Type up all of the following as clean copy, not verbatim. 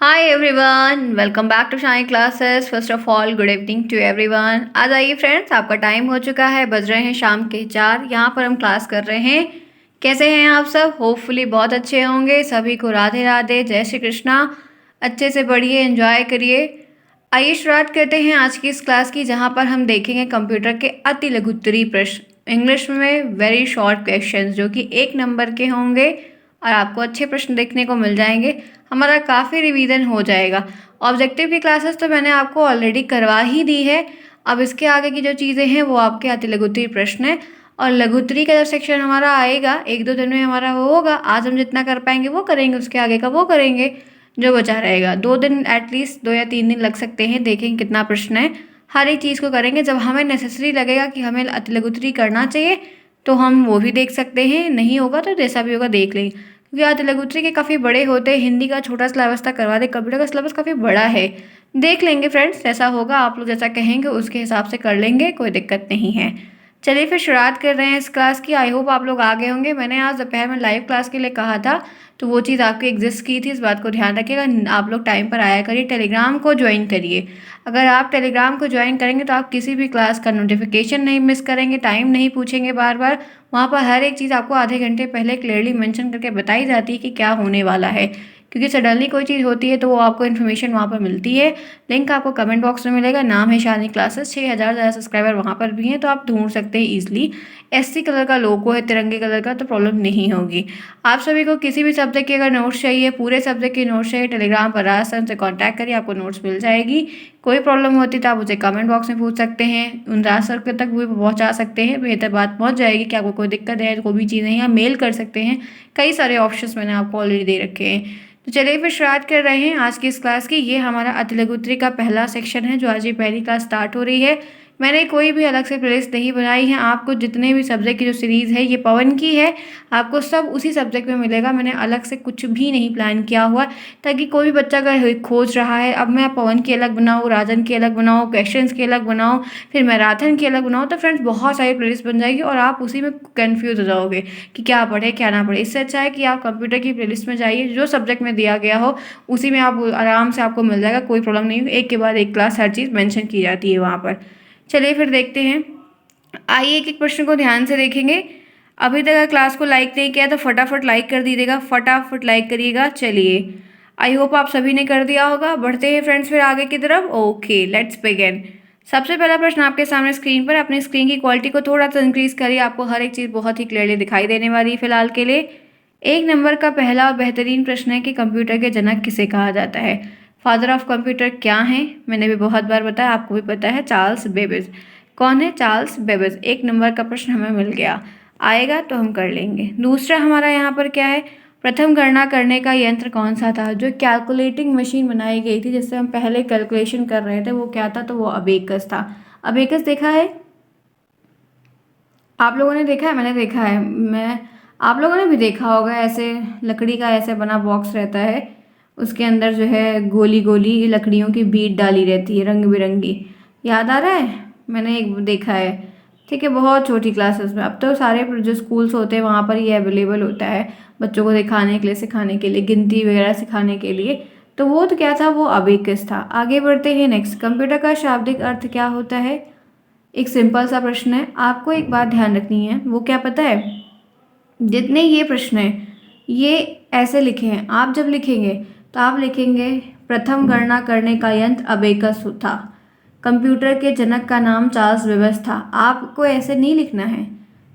Hi everyone, welcome back to Shine Classes. First of all good evening to everyone. आज आइए friends, आपका time हो चुका है, बज रहे हैं शाम के 4। यहाँ पर हम क्लास कर रहे हैं। कैसे हैं आप सब? होपफुली बहुत अच्छे होंगे। सभी को राधे राधे, जय श्री कृष्णा। अच्छे से पढ़िए, एंजॉय करिए। आइए शुरुआत करते हैं आज की इस क्लास की, जहाँ पर हम देखेंगे कंप्यूटर के अति लघुत्तरी प्रश्न, इंग्लिश में वेरी शॉर्ट क्वेश्चंस, जो कि 1 नंबर के होंगे और आपको अच्छे प्रश्न देखने को मिल जाएंगे। हमारा काफ़ी रिवीजन हो जाएगा। ऑब्जेक्टिव की क्लासेस तो मैंने आपको ऑलरेडी करवा ही दी है। अब इसके आगे की जो चीज़ें हैं वो आपके अति लघुत्तरी प्रश्न है, और लघुत्तरी का जब सेक्शन हमारा आएगा 1-2 दिन में हमारा वो होगा। आज हम जितना कर पाएंगे वो करेंगे, उसके आगे का वो करेंगे। जो बचा रहेगा 2 दिन, एटलीस्ट 2 या 3 दिन लग सकते हैं। देखेंगे कितना प्रश्न है, हर एक चीज़ को करेंगे। जब हमें नेसेसरी लगेगा कि हमें अति लघुत्तरी करना चाहिए तो हम वो भी देख सकते हैं, नहीं होगा तो जैसा भी होगा देख लेंगे। क्योंकि अति लघुत्तरी के काफ़ी बड़े होते हैं। हिंदी का छोटा सिलेबस था, करवा दे। कंप्यूटर का सिलेबस काफ़ी बड़ा है, देख लेंगे फ्रेंड्स। जैसा होगा आप लोग जैसा कहेंगे उसके हिसाब से कर लेंगे, कोई दिक्कत नहीं है। चलिए फिर शुरुआत कर रहे हैं इस क्लास की। आई होप आप लोग आ गए होंगे। मैंने आज दोपहर में लाइव क्लास के लिए कहा था, तो वो चीज़ आपकी एग्जिस्ट की थी। इस बात को ध्यान रखिएगा, आप लोग टाइम पर आया करिए। टेलीग्राम को ज्वाइन करिए। अगर आप टेलीग्राम को ज्वाइन करेंगे तो आप किसी भी क्लास का नोटिफिकेशन नहीं मिस करेंगे, टाइम नहीं पूछेंगे बार बार। वहाँ पर हर एक चीज़ आपको आधे घंटे पहले क्लियरली मेंशन करके बताई जाती है कि क्या होने वाला है। क्योंकि सडनली कोई चीज़ होती है तो वो आपको इन्फॉर्मेशन वहाँ पर मिलती है। लिंक आपको कमेंट बॉक्स में मिलेगा। नाम है शानी क्लासेस। 6000 ज़्यादा सब्सक्राइबर वहाँ पर भी हैं, तो आप ढूंढ सकते हैं ईजिली। एससी कलर का लोगो है, तिरंगे कलर का, तो प्रॉब्लम नहीं होगी। आप सभी को किसी भी सब्जेक्ट के अगर नोट्स चाहिए, पूरे सब्जेक्ट के नोट्स चाहिए, टेलीग्राम पर राज सर से कॉन्टैक्ट करिए, आपको नोट्स मिल जाएगी। कोई प्रॉब्लम होती तो आप मुझे कमेंट बॉक्स में पूछ सकते हैं, उन राज सर तक भी पहुँचा सकते हैं। बेहतर बात पहुँच जाएगी कि आपको कोई दिक्कत है, कोई भी चीज़ नहीं, आप मेल कर सकते हैं। कई सारे ऑप्शंस मैंने आपको ऑलरेडी दे रखे हैं। तो चलिए फिर शुरुआत कर रहे हैं आज की इस क्लास की। ये हमारा अति लघुत्तरी का पहला सेक्शन है, जो आज ये पहली क्लास स्टार्ट हो रही है। मैंने कोई भी अलग से प्लेलिस्ट नहीं बनाई है। आपको जितने भी सब्जेक्ट की जो सीरीज़ है, ये पवन की है, आपको सब उसी सब्जेक्ट में मिलेगा। मैंने अलग से कुछ भी नहीं प्लान किया हुआ, ताकि कोई भी बच्चा अगर खोज रहा है अब मैं पवन की अलग बनाऊँ, राजन की अलग बनाऊँ, क्वेश्चंस की अलग बनाऊँ, फिर मैराथन की अलग बनाऊँ, तो फ्रेंड्स बहुत सारी प्लेलिस्ट बन जाएगी और आप उसी में कन्फ्यूज हो जाओगे कि क्या पढ़े क्या ना पढ़े। इससे अच्छा है कि आप कंप्यूटर की प्लेलिस्ट में जाइए, जो सब्जेक्ट में दिया गया हो उसी में आप आराम से आपको मिल जाएगा, कोई प्रॉब्लम नहीं है। एक के बाद एक क्लास हर चीज़ मेंशन की जाती है वहाँ पर। चलिए फिर देखते हैं। आइए एक एक प्रश्न को ध्यान से देखेंगे। अभी तक अगर क्लास को लाइक नहीं किया तो फटाफट लाइक कर दीजिएगा, फटाफट लाइक करिएगा। चलिए, आई होप आप सभी ने कर दिया होगा। बढ़ते हैं फ्रेंड्स फिर आगे की तरफ। Okay, let's begin. सबसे पहला प्रश्न आपके सामने स्क्रीन पर। अपनी स्क्रीन की क्वालिटी को थोड़ा सा इंक्रीज करिए, आपको हर एक चीज़ बहुत ही क्लियरली दिखाई देने वाली है फिलहाल के लिए। 1 नंबर का पहला और बेहतरीन प्रश्न है कि कंप्यूटर के जनक किसे कहा जाता है? फादर ऑफ कंप्यूटर क्या है? मैंने भी बहुत बार बताया, आपको भी पता है, चार्ल्स बेबेज। कौन है? Charles Babbage. 1 नंबर का प्रश्न हमें मिल गया। आएगा तो हम कर लेंगे। दूसरा हमारा यहाँ पर क्या है? प्रथम गणना करने का यंत्र कौन सा था? जो कैलकुलेटिंग मशीन बनाई गई थी जिससे हम पहले कैलकुलेशन कर रहे थे, वो क्या था? तो वो अबेकस था। अबेकस देखा है आप लोगों ने? देखा है? मैंने देखा है। आप लोगों ने भी देखा होगा। ऐसे लकड़ी का ऐसे बना बॉक्स रहता है, उसके अंदर जो है गोली गोली लकड़ियों की बीट डाली रहती है, रंग बिरंगी। याद आ रहा है? मैंने एक देखा है। ठीक है, बहुत छोटी क्लासेस में। अब तो सारे जो स्कूल्स होते हैं वहाँ पर ये अवेलेबल होता है, बच्चों को दिखाने के लिए, सिखाने के लिए, गिनती वगैरह सिखाने के लिए। तो वो तो क्या था? वो अबेकस था। आगे बढ़ते हैं नेक्स्ट। कंप्यूटर का शाब्दिक अर्थ क्या होता है? एक सिंपल सा प्रश्न है। आपको एक बात ध्यान रखनी है, वो क्या पता है? जितने ये प्रश्न हैं ये ऐसे लिखे हैं। आप जब लिखेंगे तो आप लिखेंगे प्रथम गणना करने का यंत्र अबेकस था, कंप्यूटर के जनक का नाम चार्ल्स बेबेज था। आपको ऐसे नहीं लिखना है,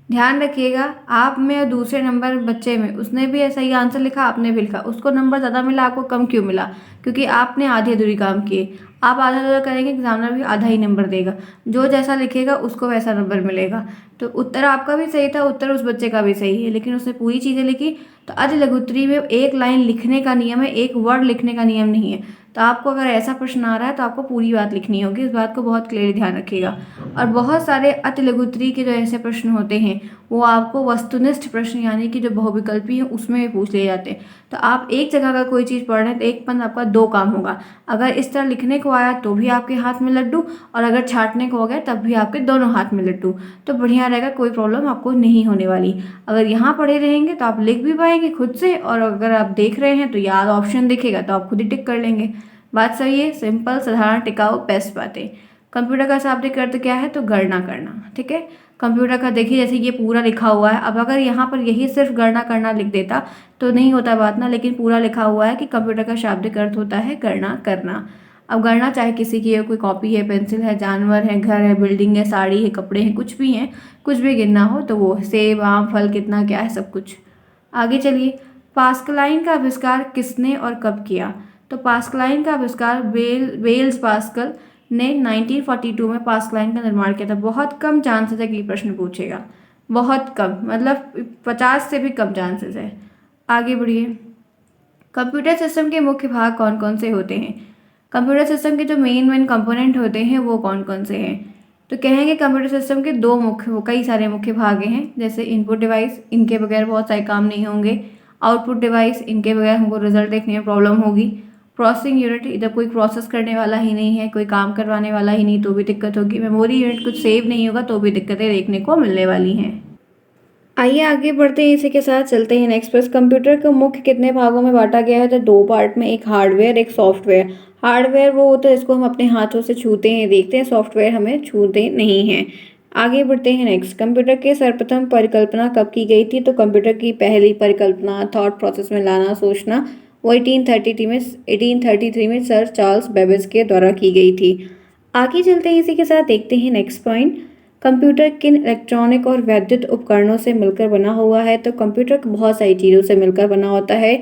ध्यान रखिएगा। आप में और दूसरे नंबर बच्चे में, उसने भी ऐसा ही आंसर लिखा, आपने भी लिखा, उसको नंबर ज़्यादा मिला, आपको कम क्यों मिला? क्योंकि आपने आधी अधूरी काम किए। आप आधा अधूरा करेंगे, एग्जामिनर भी आधा ही नंबर देगा। जो जैसा लिखेगा उसको वैसा नंबर मिलेगा। तो उत्तर आपका भी सही था, उत्तर उस बच्चे का भी सही है, लेकिन उसने पूरी चीज़ें लिखी। तो अति लघुत्तरी में एक लाइन लिखने का नियम है, एक वर्ड लिखने का नियम नहीं है। तो आपको अगर ऐसा प्रश्न आ रहा है तो आपको पूरी बात लिखनी होगी। इस बात को बहुत क्लियरली ध्यान रखिएगा। और बहुत सारे अति लघुत्तरी के जो ऐसे प्रश्न होते हैं वो आपको वस्तुनिष्ठ प्रश्न, यानी कि जो बहुविकल्पी है, उसमें पूछ लिए जाते हैं। तो आप एक जगह का कोई चीज़ पढ़ रहे हैं तो एक पन्ना आपका दो काम होगा। अगर इस तरह लिखने को आया तो भी आपके हाथ में लड्डू, और अगर छाँटने को हो गया तब भी आपके दोनों हाथ में लड्डू। तो बढ़िया रहेगा, कोई प्रॉब्लम आपको नहीं होने वाली। अगर यहाँ पढ़े रहेंगे तो आप लिख भी पाएंगे खुद से, और अगर आप देख रहे हैं तो याद ऑप्शन दिखेगा तो आप खुद ही टिक कर लेंगे। बात सही है, सिंपल, साधारण, टिकाऊ, बेस्ट बातें। कंप्यूटर का शाब्दिक अर्थ क्या है? तो गणना करना। ठीक है, कंप्यूटर का देखिए जैसे ये पूरा लिखा हुआ है। अब अगर यहाँ पर यही सिर्फ गणना करना लिख देता तो नहीं होता बात ना, लेकिन पूरा लिखा हुआ है कि कंप्यूटर का शाब्दिक अर्थ होता है गणना करना। अब गणना चाहे किसी की है, कोई कॉपी है, पेंसिल है, जानवर है, घर है, बिल्डिंग है, साड़ी है, कपड़े हैं, कुछ भी हैं, कुछ भी गिनना हो तो वो सेब, आम, फल कितना क्या है, सब कुछ। आगे चलिए, पास्कलाइन का आविष्कार किसने और कब किया? तो पास्कलाइन का आविष्कार वेल्स पास्कल ने 1942 में पास्कलाइन का निर्माण किया था। बहुत कम चांसेस है कि प्रश्न पूछेगा, बहुत कम, मतलब 50 से भी कम चांसेस है। आगे बढ़िए, कंप्यूटर सिस्टम के मुख्य भाग कौन कौन से होते हैं? कंप्यूटर सिस्टम के जो मेन कंपोनेंट होते हैं वो कौन कौन से हैं? तो कहेंगे कंप्यूटर सिस्टम के कई सारे मुख्य भाग हैं, जैसे इनपुट डिवाइस, इनके बगैर बहुत सारे काम नहीं होंगे। आउटपुट डिवाइस, इनके बगैर हमको रिजल्ट देखने में प्रॉब्लम होगी। प्रोसेसिंग यूनिट, इधर कोई प्रोसेस करने वाला ही नहीं है, कोई काम करवाने वाला ही नहीं, तो भी दिक्कत होगी। मेमोरी यूनिट, कुछ सेव नहीं होगा तो भी दिक्कतें देखने को मिलने वाली हैं। आइए आगे बढ़ते हैं, इसी के साथ चलते हैं नेक्स्ट पर। कंप्यूटर को मुख्य कितने भागों में बांटा गया है? तो दो पार्ट में, एक हार्डवेयर, एक सॉफ्टवेयर। हार्डवेयर वो होता है जिसको हम अपने हाथों से छूते हैं, देखते हैं, सॉफ्टवेयर हमें छूते नहीं हैं। आगे बढ़ते हैं नेक्स्ट, कंप्यूटर के सर्वप्रथम परिकल्पना कब की गई थी? तो कंप्यूटर की पहली परिकल्पना, थॉट प्रोसेस में लाना, सोचना, वो 1833 में सर चार्ल्स बेबेज के द्वारा की गई थी। आगे चलते हैं, इसी के साथ देखते हैं नेक्स्ट पॉइंट, कंप्यूटर किन इलेक्ट्रॉनिक और वैद्युत उपकरणों से मिलकर बना हुआ है? तो कंप्यूटर बहुत सारी चीज़ों से मिलकर बना होता है।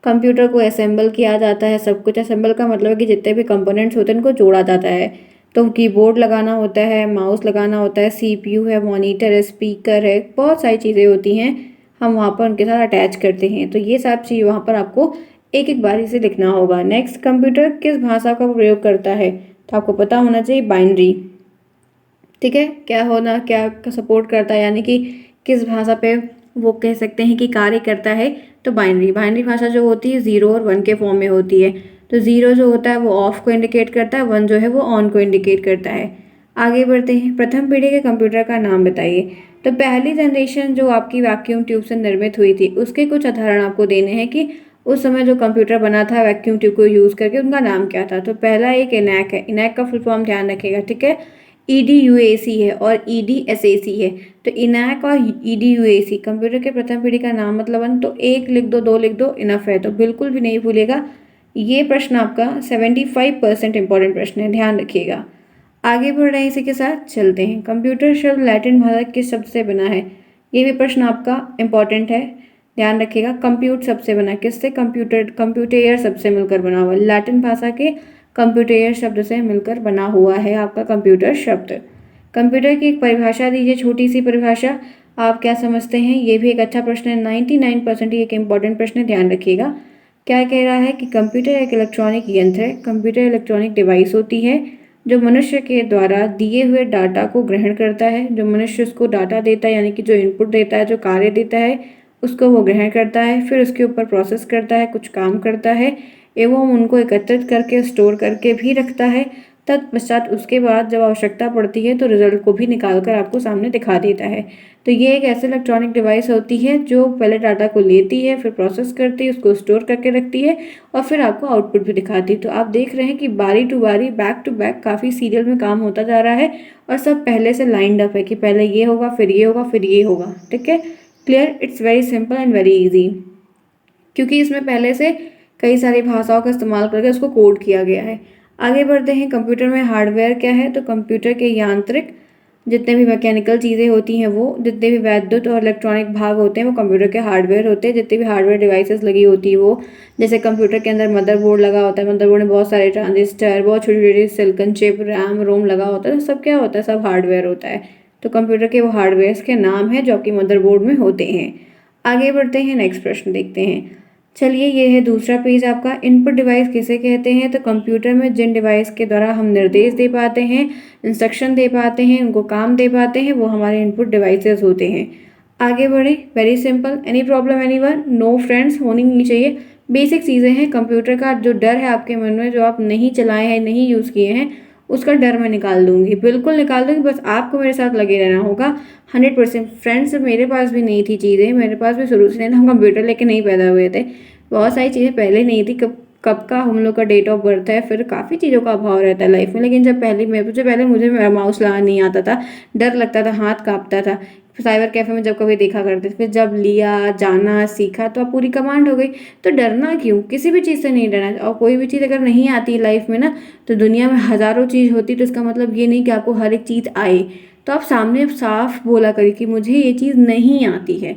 कंप्यूटर को असेंबल किया जाता है, सब कुछ। असेंबल का मतलब है कि जितने भी कंपोनेंट्स होते हैं उनको जोड़ा जाता है। तो कीबोर्ड लगाना होता है, माउस लगाना होता है, सीपीयू है, मॉनिटर है, स्पीकर है, बहुत सारी चीज़ें होती हैं, हम वहाँ पर उनके साथ अटैच करते हैं। तो ये सब चीज़ वहाँ पर आपको एक एक बारी से लिखना होगा। नेक्स्ट, कंप्यूटर किस भाषा का प्रयोग करता है? तो आपको पता होना चाहिए, बाइनरी। ठीक है, क्या सपोर्ट करता है, यानी कि किस भाषा पे वो कह सकते हैं कि कार्य करता है? तो बाइनरी भाषा जो होती है 0 और 1 के फॉर्म में होती है। तो 0 जो होता है वो ऑफ को इंडिकेट करता है, 1 जो है वो ऑन को इंडिकेट करता है। आगे बढ़ते हैं, प्रथम पीढ़ी के कंप्यूटर का नाम बताइए। तो पहली जनरेशन जो आपकी वैक्यूम ट्यूब से निर्मित हुई थी, उसके कुछ उदाहरण आपको देने हैं कि उस समय जो कंप्यूटर बना था वैक्यूम ट्यूब को यूज़ करके, उनका नाम क्या था? तो पहला एक इनैक है, इनैक का फुल फॉर्म ध्यान रखिएगा। ठीक है, EDUAC है और EDSAC है। तो इनैक और EDUAC कंप्यूटर के प्रथम पीढ़ी का नाम मतलब तो एक लिख दो, दो लिख दो, इनफ है। तो बिल्कुल भी नहीं भूलेगा, ये प्रश्न आपका 75% इंपॉर्टेंट प्रश्न है, ध्यान रखिएगा। आगे बढ़ रहे हैं, इसी के साथ चलते हैं, कंप्यूटर शब्द लैटिन भाषा किस शब्द से बना है? ये भी प्रश्न आपका इंपॉर्टेंट है, ध्यान रखिएगा। कंप्यूट शब्द से बना, किससे? कंप्यूटेयर शब्द से मिलकर बना हुआ, लैटिन भाषा के कंप्यूटेयर शब्द से मिलकर बना हुआ है आपका कंप्यूटर शब्द। कंप्यूटर की एक परिभाषा दीजिए, छोटी सी परिभाषा, आप क्या समझते हैं? ये भी एक अच्छा प्रश्न है, 99% ये एक इंपॉर्टेंट प्रश्न है, ध्यान रखिएगा। क्या कह रहा है कि कंप्यूटर एक इलेक्ट्रॉनिक यंत्र है, कंप्यूटर इलेक्ट्रॉनिक डिवाइस होती है जो मनुष्य के द्वारा दिए हुए डाटा को ग्रहण करता है। जो मनुष्य उसको डाटा देता है, यानी कि जो इनपुट देता है, जो कार्य देता है, उसको वो ग्रहण करता है, फिर उसके ऊपर प्रोसेस करता है, कुछ काम करता है, एवं उनको एकत्रित करके स्टोर करके भी रखता है। तत्पश्चात उसके बाद जब आवश्यकता पड़ती है तो रिजल्ट को भी निकाल कर आपको सामने दिखा देता है। तो ये एक ऐसी इलेक्ट्रॉनिक डिवाइस होती है जो पहले डाटा को लेती है, फिर प्रोसेस करती है, उसको स्टोर करके रखती है और फिर आपको आउटपुट भी दिखाती है। तो आप देख रहे हैं कि बारी टू बारी, बैक टू बैक काफ़ी सीरियल में काम होता जा रहा है और सब पहले से लाइंड अप है कि पहले ये होगा, फिर ये होगा, फिर ये होगा। ठीक है, clear? It's very simple and very easy, क्योंकि इसमें पहले से कई सारी भाषाओं का इस्तेमाल करके उसको कोड किया गया है। आगे बढ़ते हैं, कंप्यूटर में हार्डवेयर क्या है? तो कंप्यूटर के यांत्रिक जितने भी मैकेनिकल चीज़ें होती हैं, वो जितने भी वैद्युत और इलेक्ट्रॉनिक भाग होते हैं वो कंप्यूटर के हार्डवेयर होते हैं। जितने भी हार्डवेयर डिवाइसेस लगी होती है वो, जैसे कंप्यूटर के अंदर मदरबोर्ड लगा होता है, मदरबोर्ड में बहुत सारे ट्रांजिस्टर, बहुत छोटी छोटी सिलिकॉन चिप, रैम, रोम लगा होता है, सब क्या होता है? सब हार्डवेयर होता है। तो कंप्यूटर के वो हार्डवेयर के नाम है जो कि मदरबोर्ड में होते हैं। आगे बढ़ते हैं, नेक्स्ट प्रश्न देखते हैं। चलिए, ये है दूसरा पेज आपका, इनपुट डिवाइस किसे कहते हैं? तो कंप्यूटर में जिन डिवाइस के द्वारा हम निर्देश दे पाते हैं, इंस्ट्रक्शन दे पाते हैं, उनको काम दे पाते हैं, वो हमारे इनपुट डिवाइसेस होते हैं। आगे बढ़े, very simple. Any problem anyone? No friends, होनी नहीं चाहिए, बेसिक चीज़ें हैं। कंप्यूटर का जो डर है आपके मन में, जो आप नहीं चलाए हैं, नहीं यूज़ किए हैं, उसका डर मैं निकाल दूंगी, बिल्कुल निकाल दूंगी। बस आपको मेरे साथ लगे रहना होगा 100%। फ्रेंड्स, मेरे पास भी नहीं थी चीज़ें, मेरे पास भी शुरू से नहीं था, हम कंप्यूटर लेके नहीं पैदा हुए थे। बहुत सारी चीज़ें पहले नहीं थी। कब कब का हम लोग का डेट ऑफ बर्थ है, फिर काफ़ी चीज़ों का अभाव रहता है लाइफ में। लेकिन जब पहले मुझे माउस लगाना नहीं आता था, डर लगता था, हाथ काँपता था। साइबर कैफ़े में जब कभी देखा करते थे, फिर जब लिया, जाना सीखा, तो अब पूरी कमांड हो गई। तो डरना क्यों, किसी भी चीज़ से नहीं डरना। और कोई भी चीज़ अगर नहीं आती है लाइफ में ना, तो दुनिया में हज़ारों चीज़ होती, तो इसका मतलब ये नहीं कि आपको हर एक चीज़ आए। तो आप सामने साफ बोला करिए कि मुझे ये चीज़ नहीं आती है।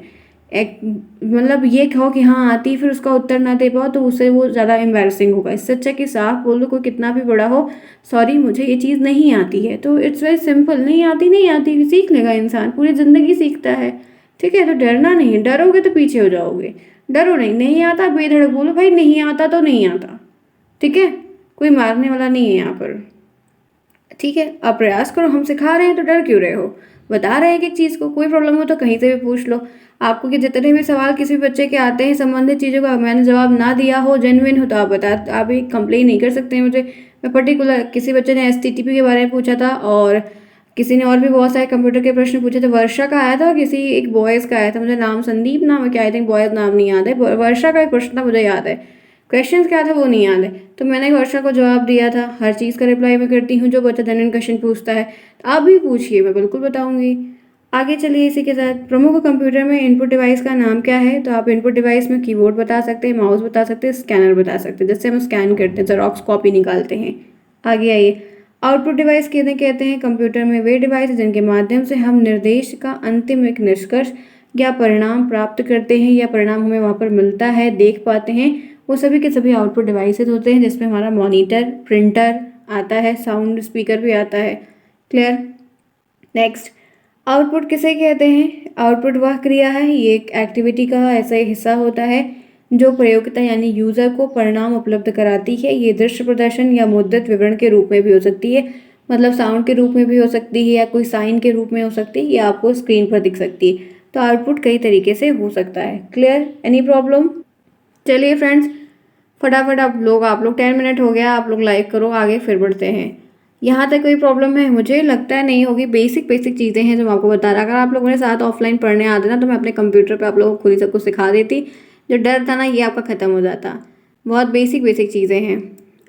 एक मतलब ये कहो कि हाँ आती, फिर उसका उत्तर ना दे पाओ, तो उससे वो ज़्यादा एम्बैरसिंग होगा। इससे अच्छा कि साफ बोल दो, कोई कितना भी बड़ा हो, सॉरी मुझे ये चीज़ नहीं आती है। तो इट्स वेरी सिंपल, नहीं आती नहीं आती, सीख लेगा इंसान, पूरी ज़िंदगी सीखता है। ठीक है, तो डरना नहीं है, डरोगे तो पीछे हो जाओगे। डरो नहीं, नहीं आता बेधड़क बोलो भाई नहीं आता तो नहीं आता। ठीक है, कोई मारने वाला नहीं है यहाँ पर। ठीक है, आप प्रयास करो, हम सिखा रहे हैं तो डर क्यों रहे हो। बता रहे हैं कि एक चीज़ को, कोई प्रॉब्लम हो तो कहीं से भी पूछ लो। आपको कि जितने भी सवाल किसी भी बच्चे के आते हैं संबंधित चीज़ों का, मैंने जवाब ना दिया हो, जेन्युइन हो, तो आप एक कंप्लेन नहीं कर सकते हैं मुझे। मैं पर्टिकुलर, किसी बच्चे ने एचटीटीपी के बारे में पूछा था, और किसी ने और भी बहुत सारे कंप्यूटर के प्रश्न पूछे थे। वर्षा का आया था और किसी एक बॉयज़ का आया था, मुझे नाम संदीप नाम है क्या, आई थिंक बॉयज़ नाम नहीं याद है। वर्षा का एक प्रश्न था, मुझे याद है। क्वेश्चन क्या था वो नहीं याद है, तो मैंने वर्षा को जवाब दिया था। हर चीज़ का रिप्लाई मैं करती हूँ, जो बच्चा जेन्युइन क्वेश्चन पूछता है। तो आप भी पूछिए, मैं बिल्कुल बताऊंगी। आगे चलिए इसी के साथ, प्रमुख कंप्यूटर में इनपुट डिवाइस का नाम क्या है। तो आप इनपुट डिवाइस में कीबोर्ड बता सकते हैं, माउस बता सकते हैं, स्कैनर बता सकते हैं, जिससे हम स्कैन करते हैं, जेरॉक्स कॉपी निकालते हैं। आगे आइए, आउटपुट डिवाइस कहते हैं कंप्यूटर में वे डिवाइस जिनके माध्यम से हम निर्देश का अंतिम एक निष्कर्ष या परिणाम प्राप्त करते हैं, या परिणाम हमें वहाँ पर मिलता है, देख पाते हैं, वो सभी के सभी आउटपुट डिवाइसेस होते हैं, जिसमें हमारा मॉनिटर, प्रिंटर आता है, साउंड स्पीकर भी आता है। क्लियर। नेक्स्ट, आउटपुट किसे कहते हैं। आउटपुट वह क्रिया है, ये एक एक्टिविटी का ऐसा ही हिस्सा होता है जो प्रयोक्ता यानी यूज़र को परिणाम उपलब्ध कराती है। ये दृश्य प्रदर्शन या मुद्रित विवरण के रूप में भी हो सकती है, मतलब साउंड के रूप में भी हो सकती है, या कोई साइन के रूप में हो सकती है, या आपको स्क्रीन पर दिख सकती है। तो आउटपुट कई तरीके से हो सकता है। Clear, any problem. चलिए फ्रेंड्स, फटाफट आप लोग 10 मिनट हो गया, आप लोग लाइक करो, आगे फिर बढ़ते हैं। यहाँ तक कोई प्रॉब्लम है, मुझे लगता है नहीं होगी। बेसिक बेसिक चीज़ें हैं जो मैं आपको बता रहा। अगर आप लोगों ने साथ ऑफलाइन पढ़ने आते ना, तो मैं अपने कंप्यूटर पे आप लोगों को खुद ही सब कुछ सिखा देती। जो डर था ना, ये आपका ख़त्म हो जाता। बहुत बेसिक बेसिक चीज़ें हैं।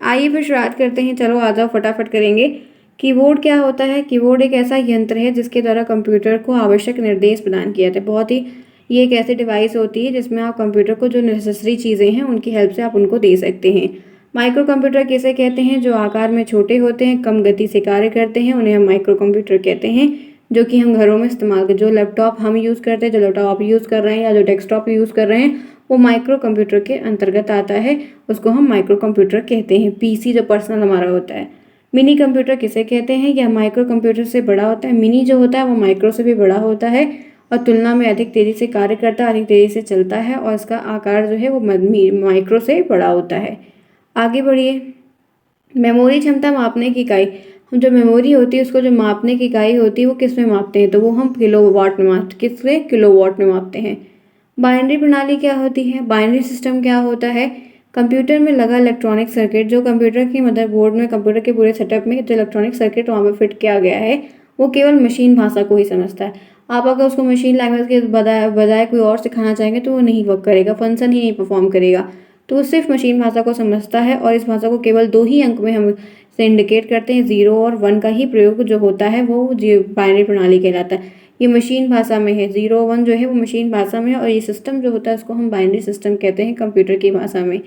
आइए फिर शुरुआत करते हैं, चलो आ जाओ, फटाफट करेंगे। कीबोर्ड क्या होता है। कीबोर्ड एक ऐसा यंत्र है जिसके द्वारा कंप्यूटर को आवश्यक निर्देश प्रदान किया जाता है। बहुत ही, ये एक ऐसी डिवाइस होती है जिसमें आप कंप्यूटर को जो नेसेसरी चीज़ें हैं उनकी हेल्प से आप उनको दे सकते हैं। माइक्रो कंप्यूटर किसे कहते हैं, जो आकार में छोटे होते हैं, कम गति से कार्य करते हैं, उन्हें हम माइक्रो कंप्यूटर कहते हैं। जो कि हम घरों में इस्तेमाल कर, जो लैपटॉप हम यूज़ करते हैं, जो लैपटॉप आप यूज़ कर रहे हैं, या जो डेस्कटॉप यूज़ कर रहे हैं, वो माइक्रो कंप्यूटर के अंतर्गत आता है। उसको हम माइक्रो कंप्यूटर कहते हैं। पीसी जो पर्सनल हमारा होता है। मिनी कंप्यूटर किसे कहते हैं, यह माइक्रो कंप्यूटर से बड़ा होता है। मिनी जो होता है वो माइक्रो से भी बड़ा होता है, और तुलना में अधिक तेज़ी से कार्य करता है, अधिक तेज़ी से चलता है, और इसका आकार जो है वो माइक्रो से बड़ा होता है। आगे बढ़िए। मेमोरी क्षमता मापने की इकाई। हम जो मेमोरी होती है उसको जो मापने की इकाई होती है वो किस में मापते हैं, तो वो हम किलोवाट में मापते, किससे, किलोवाट में मापते हैं। बाइनरी प्रणाली क्या होती है। बाइनरी सिस्टम क्या होता है, कंप्यूटर में लगा इलेक्ट्रॉनिक सर्किट, जो कंप्यूटर की मदरबोर्ड में, कंप्यूटर के पूरे सेटअप में जो इलेक्ट्रॉनिक सर्किट वहाँ पर फिट किया गया है, वो केवल मशीन भाषा को ही समझता है। आप अगर उसको मशीन लैंग्वेज के बजाय कोई और सिखाना चाहेंगे तो वो नहीं वर्क करेगा, फंक्शन ही नहीं परफॉर्म करेगा। तो वो सिर्फ मशीन भाषा को समझता है, और इस भाषा को केवल 2 ही अंक में हम से इंडिकेट करते हैं, 0 और 1 का ही प्रयोग जो होता है वो बाइनरी प्रणाली कहलाता है। ये मशीन भाषा में है, 0 1 जो है वो मशीन भाषा में है, और ये सिस्टम जो होता है उसको हम बाइनरी सिस्टम कहते हैं कंप्यूटर की भाषा में।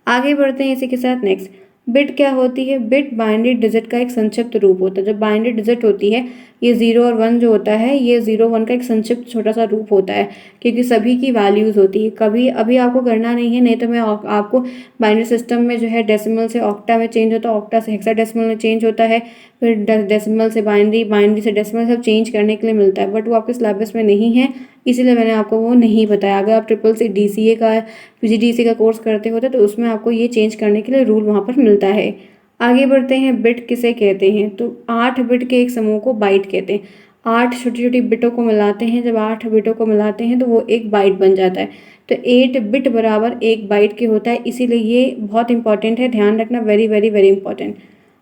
आगे बढ़ते हैं इसी के साथ। नेक्स्ट, बिट क्या होती है। बिट बाइनरी डिजिट का एक संक्षिप्त रूप होता है। जब बाइनरी डिजिट होती है, ये 0 और 1 जो होता है, ये 0 1 का एक संक्षिप्त छोटा सा रूप होता है, क्योंकि सभी की वैल्यूज़ होती है। कभी अभी आपको करना नहीं है, नहीं तो मैं आपको बाइनरी सिस्टम में जो है डेसिमल से ऑक्टा में चेंज होता है, ऑक्टा से हेक्साडेसिमल में चेंज होता है, फिर डेसिमल से बाइनरी, बाइनरी से डेसिमल, सब चेंज करने के लिए मिलता है, बट वो आपके सिलेबस में नहीं है, इसीलिए मैंने आपको वो नहीं बताया। अगर आप CCC DCA का, PGDCA का कोर्स करते होते तो उसमें आपको ये चेंज करने के लिए रूल वहाँ पर मिलता है। आगे बढ़ते हैं। बिट किसे कहते हैं, तो 8 बिट के एक समूह को बाइट कहते हैं। 8 छोटी छोटी बिटों को मिलाते हैं, जब 8 बिटों को मिलाते हैं तो वो एक बाइट बन जाता है। तो 8 बिट बराबर 1 बाइट के होता है, इसीलिए ये बहुत इंपॉर्टेंट है, ध्यान रखना, वेरी वेरी वेरी इंपॉर्टेंट।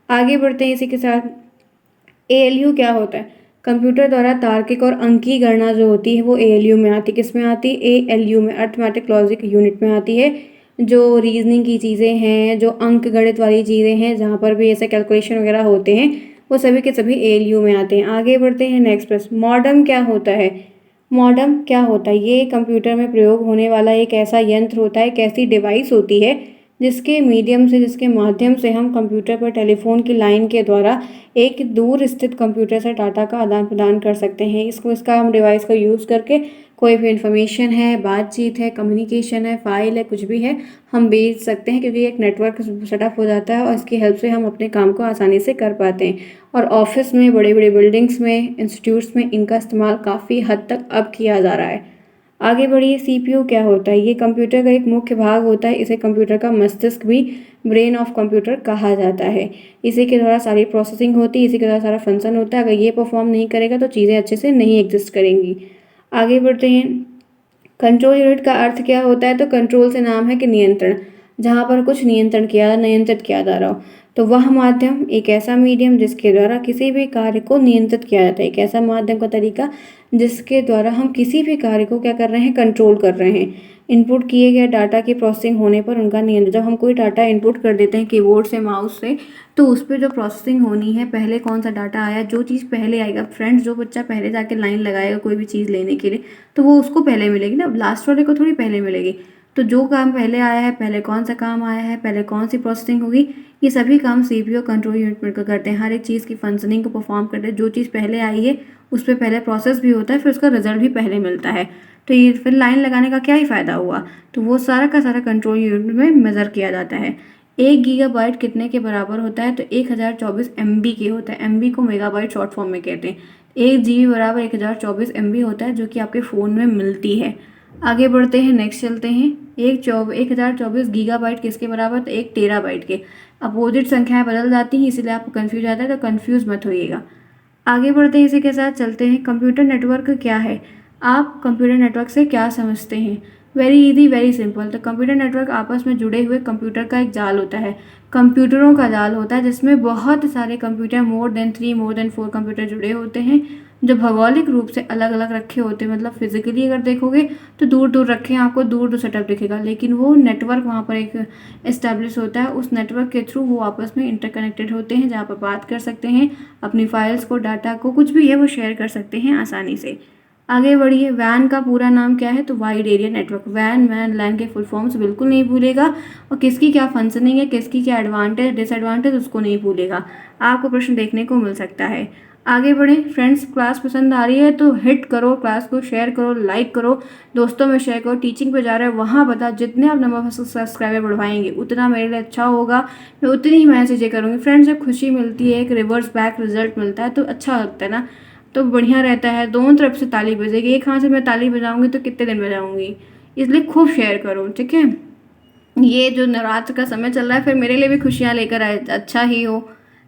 आगे बढ़ते हैं इसी के साथ। ALU क्या होता है? कंप्यूटर द्वारा तार्किक और अंकीय गणना जो होती है वो ALU में आती है। किस में आती है? ALU में, अर्थमेटिक लॉजिक यूनिट में आती है। जो रीजनिंग की चीज़ें हैं, जो अंक गणित वाली चीज़ें हैं, जहाँ पर भी ऐसे कैलकुलेशन वगैरह होते हैं, वो सभी के सभी ALU में आते हैं। आगे बढ़ते हैं नेक्स्ट प्रश्न। मॉडेम क्या होता है? मॉडेम क्या होता है? ये कंप्यूटर में प्रयोग होने वाला एक ऐसा यंत्र होता है, एक ऐसी डिवाइस होती है जिसके माध्यम से हम कंप्यूटर पर टेलीफोन की लाइन के द्वारा एक दूर स्थित कंप्यूटर से डाटा का आदान प्रदान कर सकते हैं। इसका हम डिवाइस का यूज़ करके कोई भी इंफॉर्मेशन है, बातचीत है, कम्युनिकेशन है, फाइल है, कुछ भी है, हम भेज सकते हैं, क्योंकि एक नेटवर्क सेटअप हो जाता है और इसकी हेल्प से हम अपने काम को आसानी से कर पाते हैं। और ऑफिस में, बड़े बड़े बिल्डिंग्स में, इंस्टीट्यूट्स में इनका इस्तेमाल काफ़ी हद तक अब किया जा रहा है। आगे बढ़िए। CPU क्या होता है? ये कंप्यूटर का एक मुख्य भाग होता है। इसे कंप्यूटर का मस्तिष्क भी, ब्रेन ऑफ कंप्यूटर कहा जाता है। इसी के द्वारा सारी प्रोसेसिंग होती है, इसी के द्वारा सारा फंक्शन होता है। अगर ये परफॉर्म नहीं करेगा तो चीज़ें अच्छे से नहीं एग्जिस्ट करेंगी। आगे बढ़ते हैं। कंट्रोल यूनिट का अर्थ क्या होता है? तो कंट्रोल से नाम है कि नियंत्रण, जहाँ पर कुछ नियंत्रित किया जा रहा हो। तो वह माध्यम एक ऐसा मीडियम जिसके द्वारा किसी भी कार्य को नियंत्रित किया जाता है। एक ऐसा माध्यम का तरीका जिसके द्वारा हम किसी भी कार्य को क्या कर रहे हैं? कंट्रोल कर रहे हैं। इनपुट किए गए डाटा की प्रोसेसिंग होने पर उनका नियंत्रण, जब हम कोई डाटा इनपुट कर देते हैं कीबोर्ड से, माउस से, तो उस पर जो प्रोसेसिंग होनी है, पहले कौन सा डाटा आया, जो चीज़ पहले आएगा, फ्रेंड्स, जो बच्चा पहले जाके लाइन लगाएगा कोई भी चीज़ लेने के लिए, तो वो उसको पहले मिलेगी ना, लास्ट वाले को थोड़ी पहले मिलेगी। तो जो काम पहले आया है, पहले कौन सा काम आया है, पहले कौन सी प्रोसेसिंग होगी, ये सभी काम CPU कंट्रोल यूनिट मिलकर करते हैं। हर एक चीज़ की फंक्शनिंग को परफॉर्म करते हैं। जो चीज़ पहले आई है उस पर पहले प्रोसेस भी होता है, फिर उसका रिजल्ट भी पहले मिलता है। तो ये फिर लाइन लगाने का क्या ही फ़ायदा हुआ? तो वो सारा का सारा कंट्रोल यूनिट में मेज़र किया जाता है। 1 गीगाबाइट कितने के बराबर होता है? तो 1024 MB के होता है। MB को मेगाबाइट शॉर्ट फॉर्म में कहते हैं। 1 GB बराबर 1024 MB होता है, जो कि आपके फ़ोन में मिलती है। आगे बढ़ते हैं, नेक्स्ट चलते हैं। 1024 गीगाबाइट किसके बराबर? तो 1 टेराबाइट के। अपोजिट संख्याएं बदल जाती हैं, इसीलिए आपको कन्फ्यूज आता है, तो कन्फ्यूज मत होइएगा। आगे बढ़ते हैं, इसी के साथ चलते हैं। कंप्यूटर नेटवर्क क्या है? आप कंप्यूटर नेटवर्क से क्या समझते हैं? Very easy, very simple. तो कंप्यूटर नेटवर्क आपस में जुड़े हुए कंप्यूटर का एक जाल होता है, कंप्यूटरों का जाल होता है, जिसमें बहुत सारे computer, more than 3, more than 4 computer जुड़े होते हैं, जो भौगोलिक रूप से अलग अलग रखे होते हैं। मतलब फिजिकली अगर देखोगे तो दूर दूर रखे हैं, आपको दूर दूर सेटअप दिखेगा, लेकिन वो नेटवर्क वहाँ पर एक इस्टेब्लिश होता है। उस नेटवर्क के थ्रू वो आपस में इंटरकनेक्टेड होते हैं, जहाँ पर बात कर सकते हैं, अपनी फाइल्स को, डाटा को, कुछ भी है वो शेयर कर सकते हैं आसानी से। आगे बढ़िए। वैन का पूरा नाम क्या है? तो वाइड एरिया नेटवर्क। वैन, मैन, लैन के फुल फॉर्म्स बिल्कुल नहीं भूलेगा, और किसकी क्या फंक्शनिंग है, किसकी क्या एडवांटेज डिसएडवांटेज, उसको नहीं भूलेगा। आपको प्रश्न देखने को मिल सकता है। आगे बढ़ें फ्रेंड्स। क्लास पसंद आ रही है तो हिट करो, क्लास को शेयर करो, लाइक करो, दोस्तों में शेयर करो। टीचिंग पे जा रहे हैं वहाँ बता, जितने आप नंबर सब्सक्राइबर बढ़वाएंगे उतना मेरे लिए अच्छा होगा, मैं उतनी ही मैं चीज़ें करूँगी। फ्रेंड्स, जब खुशी मिलती है, एक रिवर्स बैक रिजल्ट मिलता है, तो अच्छा लगता है ना, तो बढ़िया रहता है। दोनों तरफ से ताली बजेगी। एक हाथ से मैं ताली बजाऊंगी तो कितने दिन बजाऊंगी, इसलिए खूब शेयर करो, ठीक है। ये जो नवरात्र का समय चल रहा है, फिर मेरे लिए भी खुशियाँ लेकर आए, अच्छा ही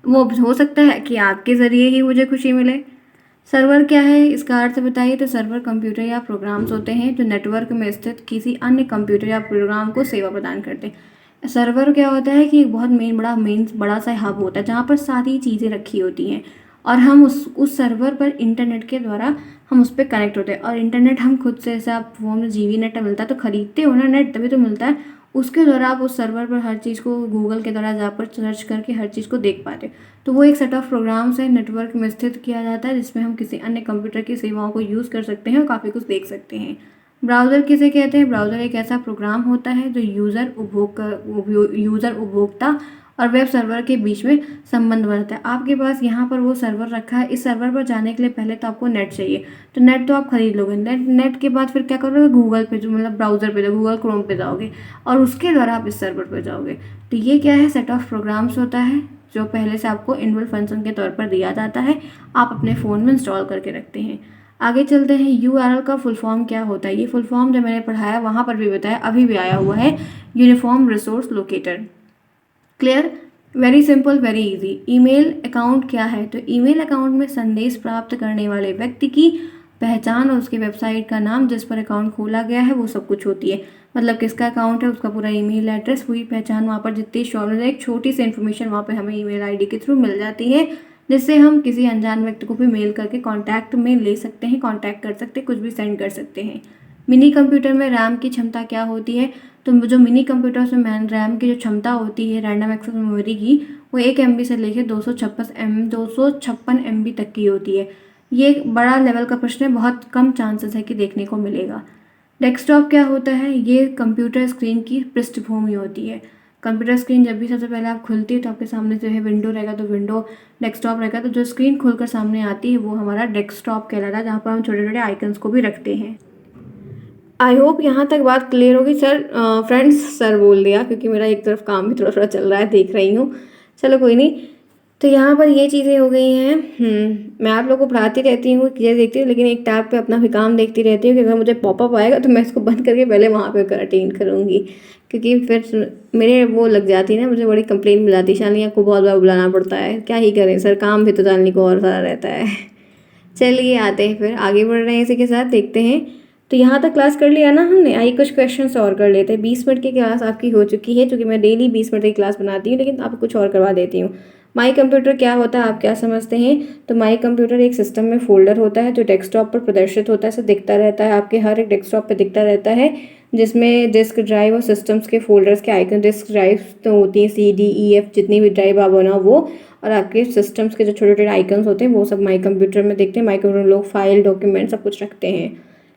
वो हो सकता है कि आपके ज़रिए ही मुझे खुशी मिले। सर्वर क्या है? इसका अर्थ बताइए। तो सर्वर कंप्यूटर या प्रोग्राम्स होते हैं जो नेटवर्क में स्थित किसी अन्य कंप्यूटर या प्रोग्राम को सेवा प्रदान करते हैं। सर्वर क्या होता है कि एक बहुत बड़ा सा हब होता है, जहाँ पर सारी चीज़ें रखी होती हैं, और हम उस सर्वर पर इंटरनेट के द्वारा हम उस पर कनेक्ट होते हैं। और इंटरनेट हम खुद से, जैसे आप फोन में GB नेट मिलता है तो खरीदते हो ना नेट, तभी तो मिलता है। उसके द्वारा आप उस सर्वर पर हर चीज़ को गूगल के द्वारा जाकर सर्च करके हर चीज़ को देख पाते हैं। तो वो एक सेट ऑफ प्रोग्राम्स है, नेटवर्क में स्थित किया जाता है, जिसमें हम किसी अन्य कंप्यूटर की सेवाओं को यूज़ कर सकते हैं और काफ़ी कुछ देख सकते हैं। ब्राउज़र किसे कहते हैं? ब्राउज़र एक ऐसा प्रोग्राम होता है जो यूज़र उपभोक्ता और वेब सर्वर के बीच में संबंध बनता है। आपके पास यहाँ पर वो सर्वर रखा है, इस सर्वर पर जाने के लिए पहले तो आपको नेट चाहिए, तो नेट तो आप खरीद लोगे। नेट के बाद फिर क्या करोगे? गूगल पे, जो मतलब ब्राउज़र पे, गूगल क्रोम पे जाओगे और उसके द्वारा आप इस सर्वर पर जाओगे। तो ये क्या है? सेट ऑफ प्रोग्राम्स होता है जो पहले से आपको इनबिल्ट फंक्शन के तौर पर दिया जाता है, आप अपने फ़ोन में इंस्टॉल करके रखते हैं। आगे चलते हैं। URL का फुल फॉर्म क्या होता है? ये फुल फॉर्म जो मैंने पढ़ाया वहाँ पर भी बताया, अभी भी आया हुआ है, uniform resource locator. Clear? Very simple, very easy. Email account क्या है? तो ईमेल अकाउंट में संदेश प्राप्त करने वाले व्यक्ति की पहचान और उसकी वेबसाइट का नाम, जिस पर अकाउंट खोला गया है, वो सब कुछ होती है। मतलब किसका अकाउंट है, उसका पूरा ईमेल एड्रेस, पूरी पहचान, वहाँ पर जितनी शॉर्ट एक छोटी सी इन्फॉर्मेशन वहाँ पे हमें ईमेल आईडी के थ्रू मिल जाती है, जिससे हम किसी अनजान व्यक्ति को भी मेल करके कांटेक्ट में ले सकते हैं, कांटेक्ट कर सकते हैं, कुछ भी सेंड कर सकते हैं। मिनी कंप्यूटर में रैम की क्षमता क्या होती है? तो जो मिनी कंप्यूटर्स में रैम की जो क्षमता होती है रैंडम एक्सेस मेमोरी की, वो 1 MB से लेकर 256 MB तक की होती है। ये एक बड़ा लेवल का प्रश्न है, बहुत कम चांसेस है कि देखने को मिलेगा। डेस्कटॉप क्या होता है? ये कंप्यूटर स्क्रीन की पृष्ठभूमि होती है। कंप्यूटर स्क्रीन जब भी सबसे पहले आप खुलती है तो आपके सामने जो है विंडो रहेगा, तो विंडो डेस्कटॉप रहेगा, तो जो स्क्रीन खुलकर सामने आती है वो हमारा डेस्कटॉप कहलाता है, जहाँ पर हम छोटे छोटे आइकन्स को भी रखते हैं। आई होप यहाँ तक बात क्लियर होगी। सर फ्रेंड्स सर बोल दिया क्योंकि मेरा एक तरफ काम भी थोड़ा थोड़ा चल रहा है, देख रही हूँ। चलो कोई नहीं। तो यहाँ पर ये चीज़ें हो गई हैं। मैं आप लोगों को पढ़ाती रहती हूँ, चीज़ें देखती हूँ, लेकिन एक टैब पे अपना भी काम देखती रहती हूँ कि अगर मुझे पॉपअप आएगा तो मैं इसको बंद करके पहले वहाँ पे अटेंड करूँगी, क्योंकि फिर मेरे वो लग जाती है ना, मुझे बड़ी कंप्लेन मिल जाती है, शालिया को बहुत बार बुलाना पड़ता है। क्या ही करें सर, काम भी तो जानने को और सारा रहता है। चलिए आते हैं, फिर आगे बढ़ रहे हैं, इसी के साथ देखते हैं। तो यहाँ तक क्लास कर लिया ना हमने, आइए कुछ क्वेश्चन और कर लेते हैं। 20 मिनट की क्लास आपकी हो चुकी है, क्योंकि मैं डेली 20 मिनट की क्लास बनाती हूँ, लेकिन आपको कुछ और करवा देती हूँ। माई कंप्यूटर क्या होता है, आप क्या समझते हैं? तो माई कंप्यूटर एक सिस्टम में फोल्डर होता है जो डेस्कटॉप पर प्रदर्शित होता है, ऐसा दिखता रहता है, आपके हर एक डेस्कटॉप पर दिखता रहता है, जिसमें डिस्क ड्राइव और सिस्टम्स के फोल्डर्स के आइकन, डिस्क ड्राइव तो होती हैं CDEF, जितनी भी ड्राइव आप बनाओ वो, और आपके सिस्टम्स के जो छोटे छोटे आइकन्स होते हैं वो सब माई कंप्यूटर में दिखते हैं। माई कंप्यूटर लोग फाइल, डॉक्यूमेंट सब कुछ रखते हैं।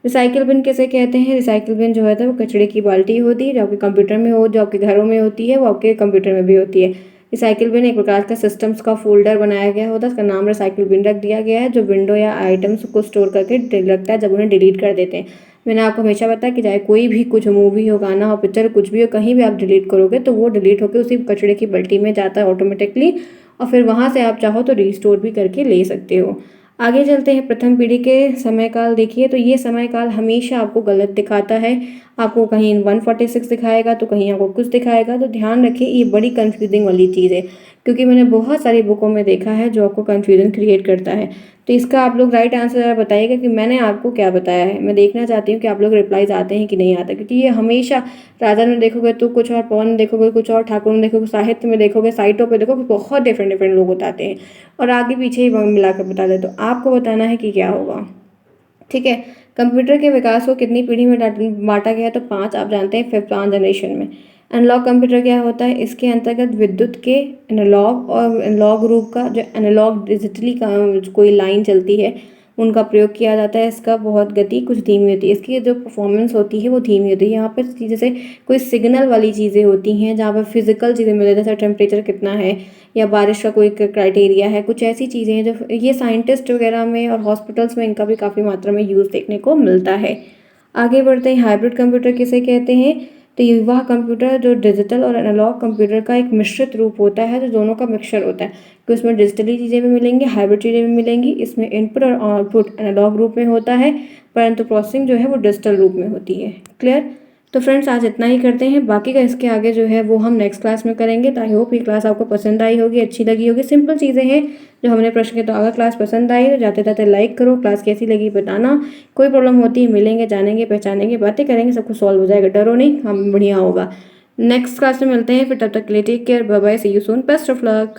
रिसाइकिल बिन किसे कहते हैं? रिसाइकिल बिन जो है वो कचरे की बाल्टी होती है, जो आपके कंप्यूटर में हो, जो आपके घरों में होती है, वो आपके कंप्यूटर में भी होती है। रिसाइकिल बिन एक प्रकार का सिस्टम्स का फोल्डर बनाया गया होता है, उसका नाम रिसाइकिल बिन रख दिया गया है, जो विंडो या आइटम्स को स्टोर करके रखता है जब उन्हें डिलीट कर देते हैं। मैंने आपको हमेशा बताया कि चाहे कोई भी कुछ मूवी हो, गाना हो, पिक्चर, कुछ भी हो, कहीं भी आप डिलीट करोगे तो वो डिलीट होकर उसी कचरे की बाल्टी में जाता है ऑटोमेटिकली, और फिर वहाँ से आप चाहो तो रिस्टोर भी करके ले सकते हो। आगे चलते हैं। प्रथम पीढ़ी के समय काल देखिए, तो ये समय काल हमेशा आपको गलत दिखाता है, आपको कहीं 146 दिखाएगा तो कहीं आपको कुछ दिखाएगा, तो ध्यान रखिए, ये बड़ी कंफ्यूजिंग वाली चीज़ है, क्योंकि मैंने बहुत सारी बुकों में देखा है जो आपको कंफ्यूजन क्रिएट करता है। तो इसका आप लोग राइट आंसर ज़रा बताइएगा कि मैंने आपको क्या बताया है। मैं देखना चाहती हूँ कि आप लोग रिप्लाईज आते हैं कि नहीं आते, क्योंकि ये हमेशा राजा में देखोगे तो कुछ और, पवन में देखोगे कुछ और, ठाकुर में देखोगे, साहित्य में देखोगे, साइटों पे देखोगे, बहुत डिफरेंट डिफरेंट लोग बताते हैं और आगे पीछे ही मिलाकर बता दे। तो आपको बताना है कि क्या होगा, ठीक है। कंप्यूटर के विकास को कितनी पीढ़ी में बांटा गया है? तो 5, आप जानते हैं, 5 जनरेशन में। एनालॉग कंप्यूटर क्या होता है? इसके अंतर्गत विद्युत के एनालॉग और एनालॉग रूप का, जो एनालॉग डिजिटली का कोई लाइन चलती है उनका प्रयोग किया जाता है। इसका बहुत गति कुछ धीमी होती है, इसकी जो परफॉर्मेंस होती है वो धीमी होती है। यहाँ पर जैसे कोई सिग्नल वाली चीज़ें होती हैं, जहाँ पर फिजिकल चीज़ें मिलती हैं, जैसे टेम्परेचर कितना है या बारिश का कोई क्राइटेरिया है, कुछ ऐसी चीज़ें हैं जो ये साइंटिस्ट वगैरह में और हॉस्पिटल्स में इनका भी काफ़ी मात्रा में यूज़ देखने को मिलता है। आगे बढ़ते हैं। हाइब्रिड कंप्यूटर किसे कहते हैं? तो वह कंप्यूटर जो डिजिटल और एनालॉग कंप्यूटर का एक मिश्रित रूप होता है, जो दोनों का मिक्सचर होता है, कि उसमें डिजिटली चीज़ें भी मिलेंगी, हाइब्रिड चीज़ें भी मिलेंगी। इसमें इनपुट और आउटपुट एनालॉग रूप में होता है, परंतु प्रोसेसिंग जो है वो डिजिटल रूप में होती है। क्लियर? तो फ्रेंड्स आज इतना ही करते हैं, बाकी का इसके आगे जो है वो हम नेक्स्ट क्लास में करेंगे। तो आई होप ये क्लास आपको पसंद आई होगी, अच्छी लगी होगी। सिंपल चीज़ें हैं जो हमने प्रश्न के, तो अगर क्लास पसंद आई तो जाते जाते लाइक करो, क्लास कैसी लगी बताना। कोई प्रॉब्लम होती है मिलेंगे, जानेंगे, पहचानेंगे, बातें करेंगे, सब कुछ सॉल्व हो जाएगा, डरो नहीं, हम बढ़िया होगा। नेक्स्ट क्लास में मिलते हैं, फिर तब तक के लिए take care, bye bye, see you soon, best of luck.